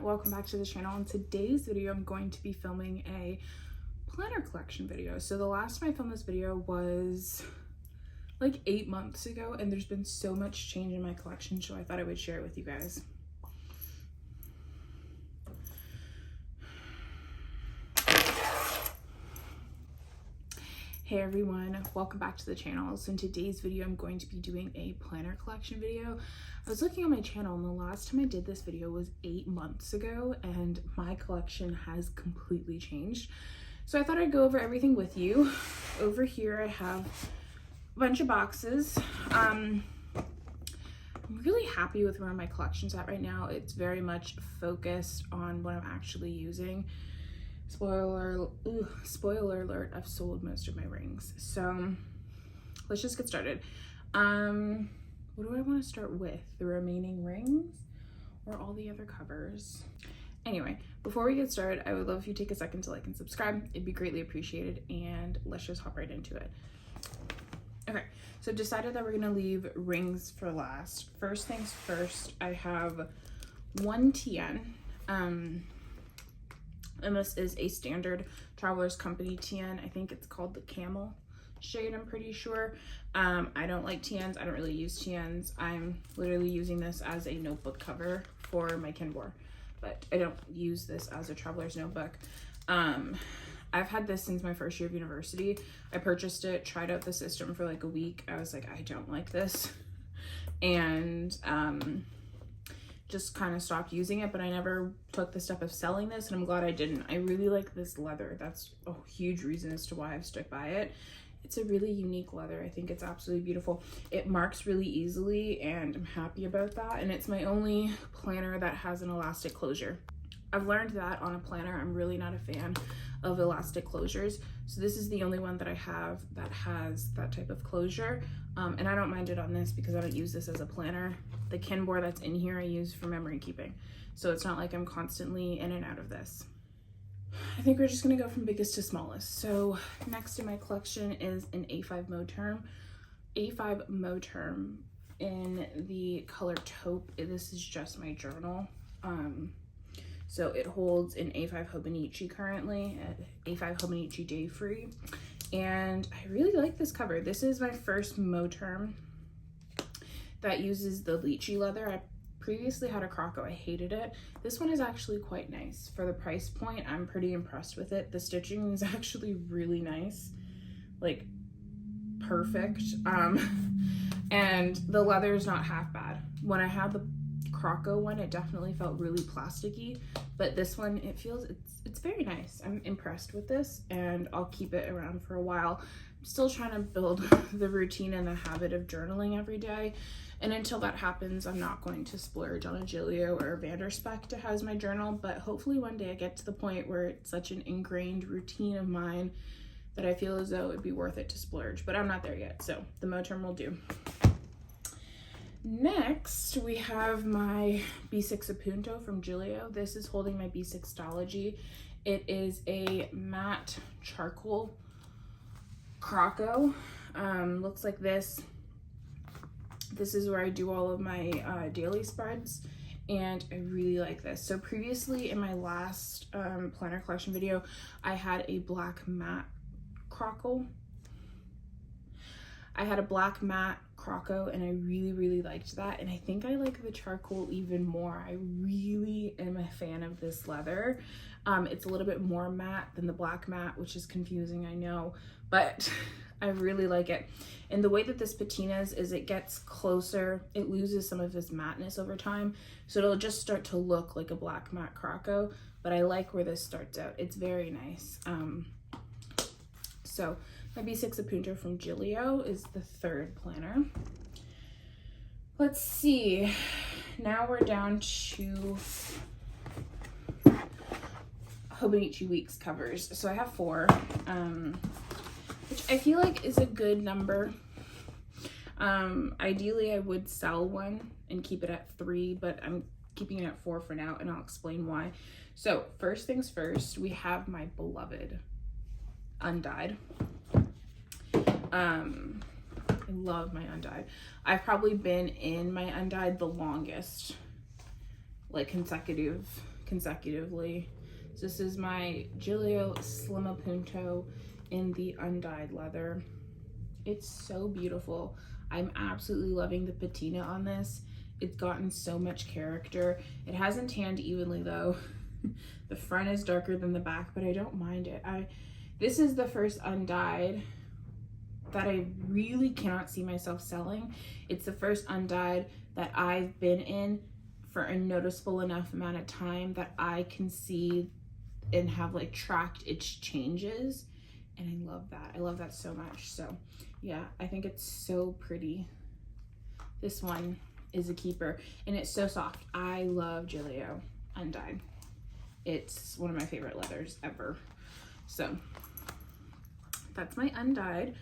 welcome back to the channel. In today's video I'm going to be filming a planner collection video. So the last time I filmed this video was like 8 months ago, and there's been so much change in my collection, so I thought I would share it with you guys. Hey everyone, welcome back to the channel. So in today's video I'm going to be doing a planner collection video. I was looking on my channel and the last time I did this video was 8 months ago, and my collection has completely changed. So I thought I'd go over everything with you. Over here I have a bunch of boxes. I'm really happy with where my collection's at right now. It's very much focused on what I'm actually using. Spoiler alert, I've sold most of my rings. So let's just get started. What do I want to start with? The remaining rings or all the other covers? Anyway, before we get started, I would love if you take a second to like and subscribe. It'd be greatly appreciated, and let's just hop right into it. Okay, so I've decided that we're gonna leave rings for last. First things first, I have one TN. And this is a standard Travelers Company TN. I think it's called the Camel shade, I'm pretty sure. I don't like TNs. I don't really use TNs. I'm literally using this as a notebook cover for my Kinbor, but I don't use this as a traveler's notebook. I've had this since my first year of university. I purchased it, tried out the system for like a week. I was like, I don't like this. And just kind of stopped using it, but I never took the step of selling this, and I'm glad I didn't. I really like this leather. That's a huge reason as to why I've stuck by it. It's a really unique leather. I think it's absolutely beautiful. It marks really easily, and I'm happy about that. And it's my only planner that has an elastic closure. I've learned that on a planner, I'm really not a fan of elastic closures. So this is the only one that I have that has that type of closure. And I don't mind it on this because I don't use this as a planner. The Kinbor that's in here I use for memory keeping. So it's not like I'm constantly in and out of this. I think we're just gonna go from biggest to smallest. So next in my collection is an A5 Moterm. A5 Moterm in the color taupe. This is just my journal. So it holds an A5 Hobonichi currently, A5 Hobonichi Day Free. And I really like this cover. This is my first Moterm that uses the lychee leather. I previously had a Croco, I hated it. This one is actually quite nice. For the price point, I'm pretty impressed with it. The stitching is actually really nice, like perfect. And the leather is not half bad. When I had the Croco one, it definitely felt really plasticky, but this one, it feels, it's very nice. I'm impressed with this, and I'll keep it around for a while. I'm still trying to build the routine and the habit of journaling every day, and until that happens, I'm not going to splurge on a Gillio or a Speck to house my journal, but hopefully one day I get to the point where it's such an ingrained routine of mine that I feel as though it'd be worth it to splurge, but I'm not there yet, so the Moterm will do. Next, we have my B6 Appunto from Gillio. This is holding my B6 It is a matte charcoal Croco. Looks like this. This is where I do all of my daily spreads, and I really like this. So previously in my last planner collection video, I had a black matte Croco. I had a black matte Croco, and I really liked that, and I think I like the charcoal even more. I really am a fan of this leather. It's a little bit more matte than the black matte, which is confusing, I know, but I really like it. And the way that this patinas is it gets closer, it loses some of its matteness over time, so it'll just start to look like a black matte Croco, but I like where this starts out. It's very nice. So my B6 Appunto from Gillio is the third planner. Let's see, now we're down to Hobonichi Weeks covers. So I have 4, which I feel like is a good number. Ideally I would sell one and keep it at 3, but I'm keeping it at 4 for now, and I'll explain why. So first things first, we have my beloved Undyed. I love my Undyed. I've probably been in my Undyed the longest, like consecutive consecutively. So this is my Gillio Slim Appunto in the undyed leather. It's so beautiful. I'm absolutely loving the patina on this. It's gotten so much character. It hasn't tanned evenly though. The front is darker than the back, but I don't mind it. This is the first undyed that I really cannot see myself selling. It's the first undyed that I've been in for a noticeable enough amount of time that I can see and have like tracked its changes. And I love that. I love that so much. So yeah, I think it's so pretty. This one is a keeper and it's so soft. I love Gillio undyed. It's one of my favorite leathers ever. So that's my undyed.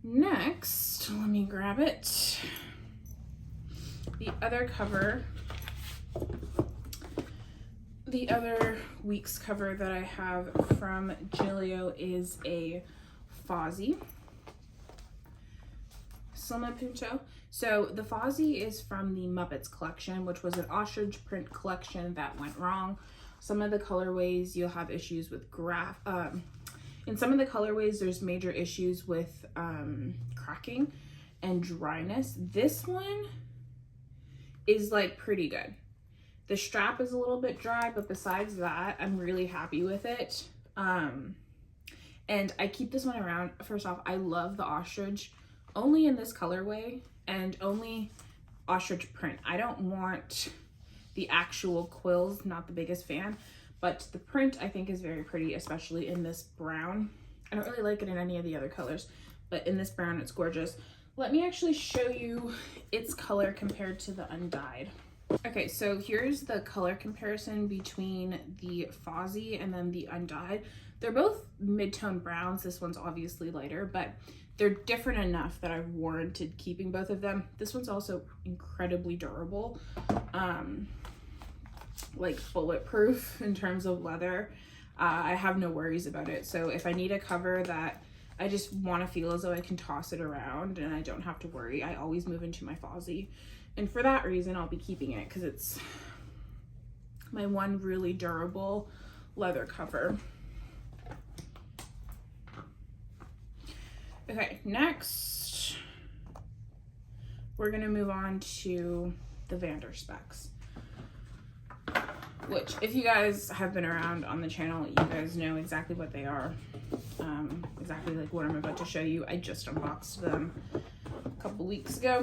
Next, let me grab it. The other cover, the other week's cover that I have from Gillio is a Fozzie Slim Appunto. So the Fozzie is from the Muppets collection, which was an ostrich print collection that went wrong. Some of the colorways you'll have issues with in some of the colorways there's major issues with cracking and dryness. This one is like pretty good. The strap is a little bit dry, but besides that, I'm really happy with it. And I keep this one around. First off, I love the ostrich only in this colorway and only ostrich print. I don't want the actual quills, not the biggest fan, but the print I think is very pretty, especially in this brown. I don't really like it in any of the other colors, but in this brown, it's gorgeous. Let me actually show you its color compared to the undyed. Okay, so here's the color comparison between the Fozzie and then the undyed. They're both mid-tone browns. This one's obviously lighter, but they're different enough that I've warranted keeping both of them. This one's also incredibly durable, like bulletproof in terms of leather. I have no worries about it. So if I need a cover that I just want to feel as though I can toss it around and I don't have to worry, I always move into my Fozzie. And for that reason, I'll be keeping it because it's my one really durable leather cover. Okay, next, we're gonna move on to the Specs, which if you guys have been around on the channel, you guys know exactly what they are. Exactly like what I'm about to show you. I just unboxed them a couple weeks ago.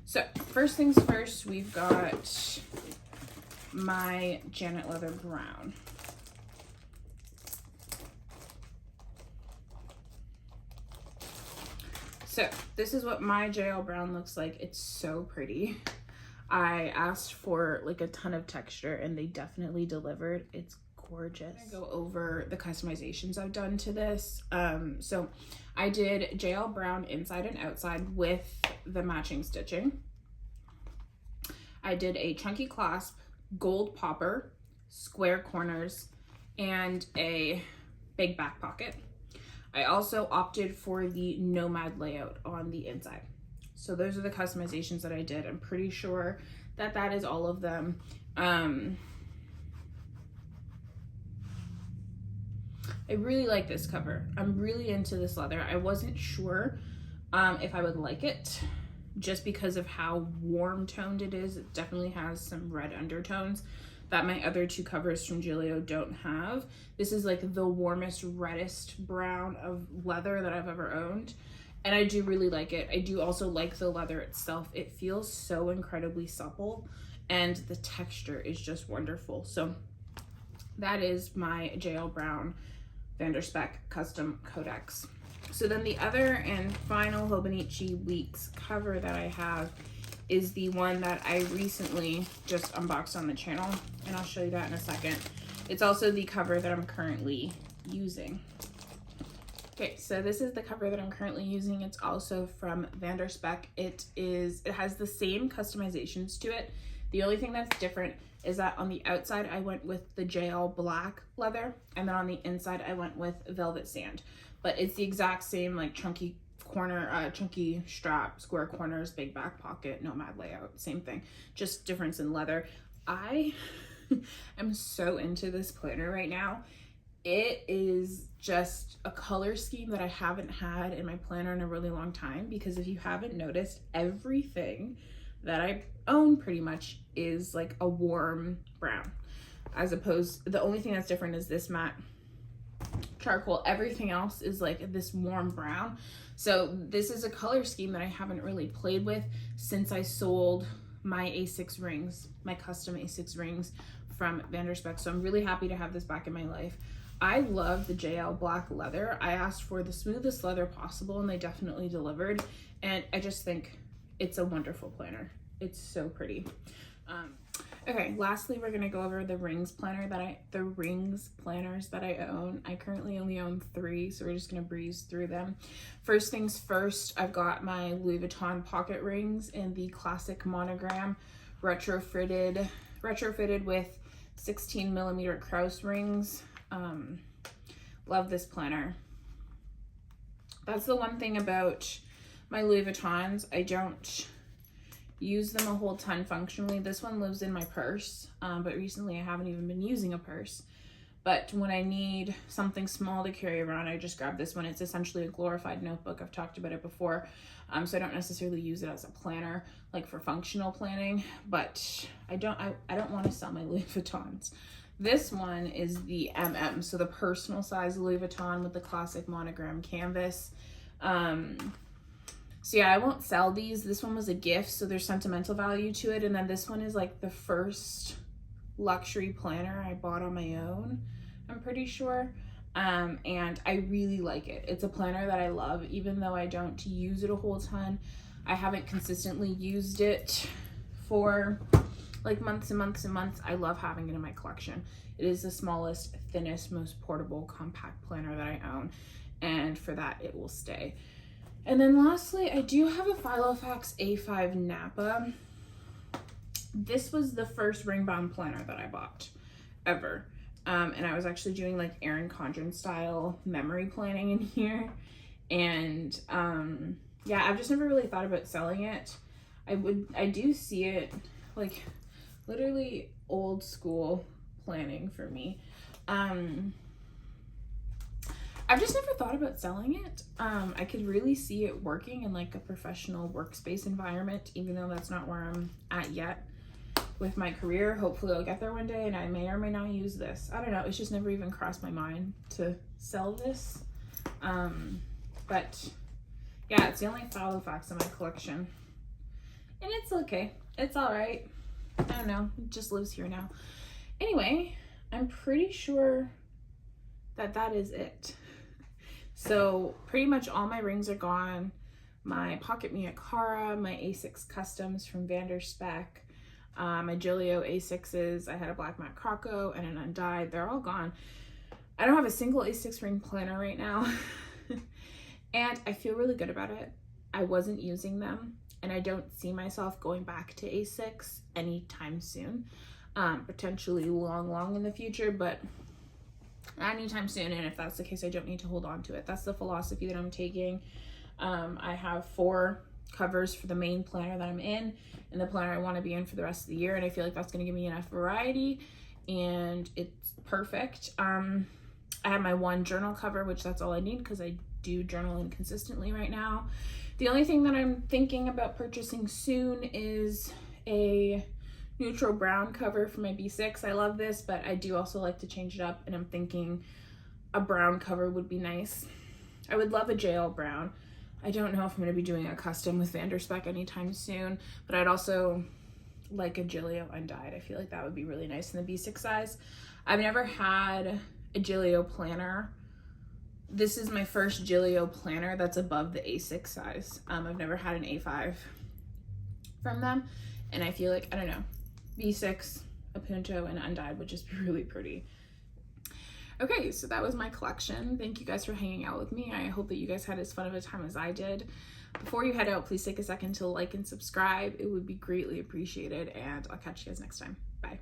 So first things first, we've got my Janet Leather Brown. So this is what my JL Brown looks like. It's so pretty. I asked for like a ton of texture and they definitely delivered. It's gorgeous. I'm gonna go over the customizations I've done to this. So I did JL Brown inside and outside with the matching stitching. I did a chunky clasp, gold popper, square corners, and a big back pocket. I also opted for the nomad layout on the inside. So those are the customizations that I did. I'm pretty sure that that is all of them. I really like this cover. I'm really into this leather. I wasn't sure if I would like it just because of how warm toned it is. It definitely has some red undertones that my other two covers from Gillio don't have. This is like the warmest, reddest brown of leather that I've ever owned. And I do really like it. I do also like the leather itself. It feels so incredibly supple and the texture is just wonderful. So that is my JL Brown Speck Custom Codex. So then the other and final Hobonichi Weeks cover that I have is the one that I recently just unboxed on the channel, and I'll show you that in a second. It's also the cover that I'm currently using. Okay, so this is the cover that I'm currently using. It's also from Speck. It has the same customizations to it. The only thing that's different is that on the outside I went with the JL black leather, and then on the inside I went with velvet sand. But it's the exact same like chunky corner, chunky strap, square corners, big back pocket, nomad layout, same thing, just difference in leather. I am so into this planner right now. It is just a color scheme that I haven't had in my planner in a really long time, because if you haven't noticed, everything that I own pretty much is like a warm brown, as opposed, the only thing that's different is this matte charcoal. Everything else is like this warm brown. So this is a color scheme that I haven't really played with since I sold my A6 rings, my custom A6 rings from Speck. So I'm really happy to have this back in my life. I love the JL black leather. I asked for the smoothest leather possible and they definitely delivered. And I just think it's a wonderful planner. It's so pretty. Okay, lastly, we're gonna go over the rings planners that I own. I currently only own 3, so we're just gonna breeze through them. First things first, I've got my Louis Vuitton pocket rings in the classic monogram, retrofitted with 16mm Krauss rings. Love this planner. That's the one thing about my Louis Vuittons. I don't use them a whole ton functionally. This one lives in my purse, but recently I haven't even been using a purse. But when I need something small to carry around, I just grab this one. It's essentially a glorified notebook. I've talked about it before. So I don't necessarily use it as a planner, like for functional planning, but I don't want to sell my Louis Vuittons. This one is the MM, so the personal size Louis Vuitton with the classic monogram canvas. So yeah, I won't sell these. This one was a gift, so there's sentimental value to it. And then this one is like the first luxury planner I bought on my own, I'm pretty sure. And I really like it. It's a planner that I love, even though I don't use it a whole ton. I haven't consistently used it for like months and months and months. I love having it in my collection. It is the smallest, thinnest, most portable, compact planner that I own. And for that, it will stay. And then lastly, I do have a Filofax A5 Napa. This was the first ring bound planner that I bought ever. And I was actually doing like Erin Condren style memory planning in here. And yeah, I've just never really thought about selling it. I do see it like literally old school planning for me. I've just never thought about selling it. I could really see it working in like a professional workspace environment, even though that's not where I'm at yet with my career. Hopefully I'll get there one day and I may or may not use this. I don't know. It's just never even crossed my mind to sell this. But yeah, it's the only Filofax in my collection. And it's okay. It's all right. I don't know. It just lives here now. Anyway, I'm pretty sure that that is it. So pretty much all my rings are gone. My Pocket Mia Cara, my A6 Customs from Speck, my Gillio A6s, I had a black matte Croco and an undyed, they're all gone. I don't have a single A6 ring planner right now. And I feel really good about it. I wasn't using them and I don't see myself going back to A6 anytime soon. Potentially long in the future, but anytime soon. And if that's the case, I don't need to hold on to it. That's the philosophy that I'm taking. I have 4 covers for the main planner that I'm in and the planner I want to be in for the rest of the year, and I feel like that's going to give me enough variety and it's perfect. I have my 1 journal cover, which that's all I need because I do journaling consistently right now. The only thing that I'm thinking about purchasing soon is a neutral brown cover for my B6. I love this, but I do also like to change it up, and I'm thinking a brown cover would be nice. I would love a JL brown. I don't know if I'm going to be doing a custom with Speck anytime soon, but I'd also like a Gillio undyed. I feel like that would be really nice in the B6 size. I've never had a Gillio planner. This is my first Gillio planner that's above the A6 size. I've never had an A5 from them, and I feel like, I don't know, B6, a Punto, and undyed would just be really pretty. Okay, so that was my collection. Thank you guys for hanging out with me. I hope that you guys had as fun of a time as I did. Before you head out, please take a second to like and subscribe. It would be greatly appreciated, and I'll catch you guys next time. Bye.